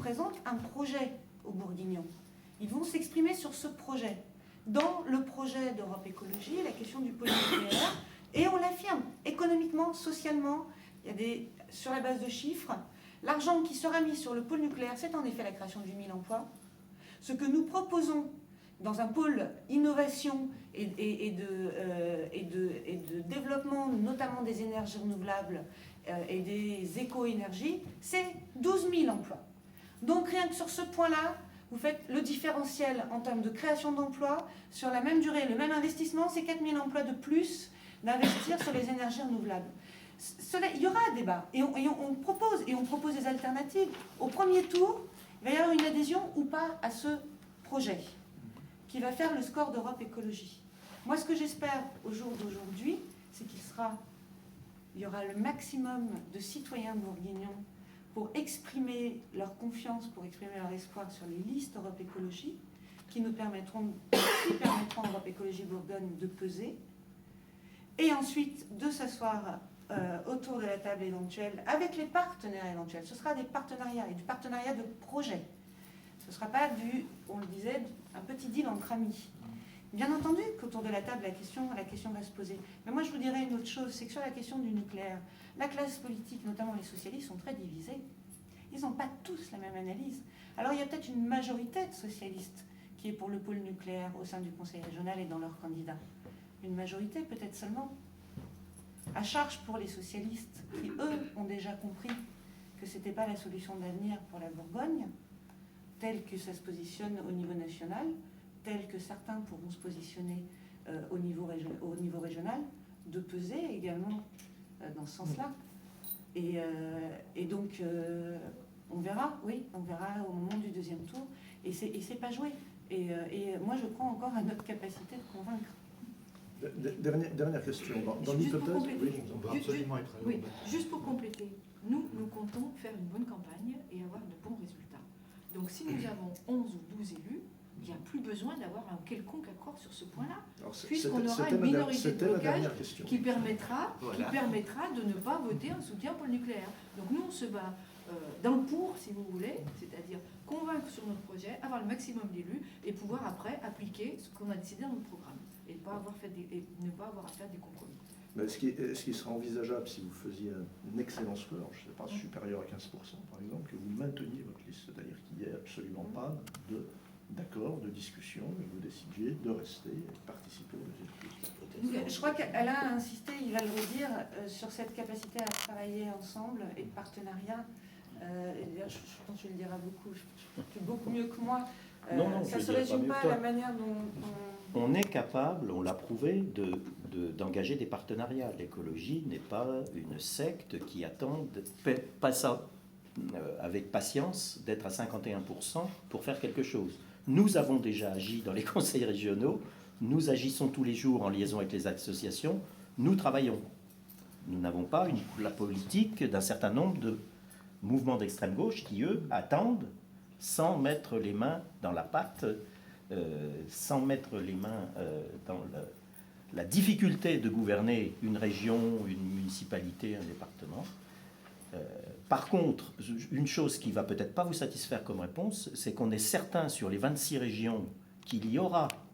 présentent un projet aux Bourguignons. Ils vont s'exprimer sur ce projet. Dans le projet d'Europe Écologie, la question du pôle nucléaire, et on l'affirme, économiquement, socialement, il y a sur la base de chiffres, l'argent qui sera mis sur le pôle nucléaire, c'est en effet la création de 8000 emplois. Ce que nous proposons dans un pôle innovation et de développement, notamment des énergies renouvelables et des éco-énergies, c'est 12 000 emplois. Donc rien que sur ce point-là, vous faites le différentiel en termes de création d'emplois, sur la même durée, le même investissement, c'est 4 000 emplois de plus d'investir sur les énergies renouvelables. Il y aura un débat, et on propose des alternatives. Au premier tour, il va y avoir une adhésion ou pas à ce projet, qui va faire le score d'Europe Écologie. Moi, ce que j'espère au jour d'aujourd'hui, c'est qu'il y aura le maximum de citoyens bourguignons pour exprimer leur confiance, pour exprimer leur espoir sur les listes Europe Écologie, qui permettront à Europe Écologie Bourgogne de peser, et ensuite de s'asseoir autour de la table éventuelle avec les partenaires éventuels. Ce sera des partenariats, et du partenariat de projet. Ce ne sera pas on le disait, un petit deal entre amis. Bien entendu qu'autour de la table, la question va se poser. Mais moi, je vous dirais une autre chose, c'est que sur la question du nucléaire, la classe politique, notamment les socialistes, sont très divisés. Ils n'ont pas tous la même analyse. Alors, il y a peut-être une majorité de socialistes qui est pour le pôle nucléaire au sein du Conseil régional et dans leurs candidats. Une majorité, peut-être seulement. À charge pour les socialistes, qui, eux, ont déjà compris que ce n'était pas la solution d'avenir pour la Bourgogne, telle que ça se positionne au niveau national, tel que certains pourront se positionner au niveau régional, de peser également dans ce sens-là. Et donc, on verra au moment du deuxième tour, et c'est pas joué. Et moi, je crois encore à notre capacité de convaincre. Dernière question. Dans l'hypothèse, on va absolument être à oui, juste pour compléter, nous comptons faire une bonne campagne et avoir de bons résultats. Donc, si nous avons 11 ou 12 élus, il n'y a plus besoin d'avoir un quelconque accord sur ce point-là, puisqu'on aura une minorité de blocage qui permettra de ne pas voter un soutien pour le nucléaire. Donc nous, on se bat dans le pour, si vous voulez, c'est-à-dire convaincre sur notre projet, avoir le maximum d'élus et pouvoir après appliquer ce qu'on a décidé dans notre programme et ne pas avoir à faire des compromis. Mais ce qui serait envisageable si vous faisiez un excellent score, je ne sais pas, supérieur à 15% par exemple, que vous mainteniez votre liste, c'est-à-dire qu'il n'y ait absolument pas d'accord, de discussion, et vous décidiez de rester et de participer aux deuxième tour. Je crois qu'elle a insisté, il va le redire, sur cette capacité à travailler ensemble et de partenariat. Je pense que tu le diras beaucoup mieux que moi. Non, ça ne se résume pas à la manière dont... On est capable, on l'a prouvé, d'engager des partenariats. L'écologie n'est pas une secte qui attend avec patience d'être à 51% pour faire quelque chose. Nous avons déjà agi dans les conseils régionaux, nous agissons tous les jours en liaison avec les associations, nous travaillons. Nous n'avons pas la politique d'un certain nombre de mouvements d'extrême gauche qui, eux, attendent sans mettre les mains dans la pâte, sans mettre les mains dans la difficulté de gouverner une région, une municipalité, un département. Par contre, une chose qui ne va peut-être pas vous satisfaire comme réponse, c'est qu'on est certain sur les 26 régions qu'il y aura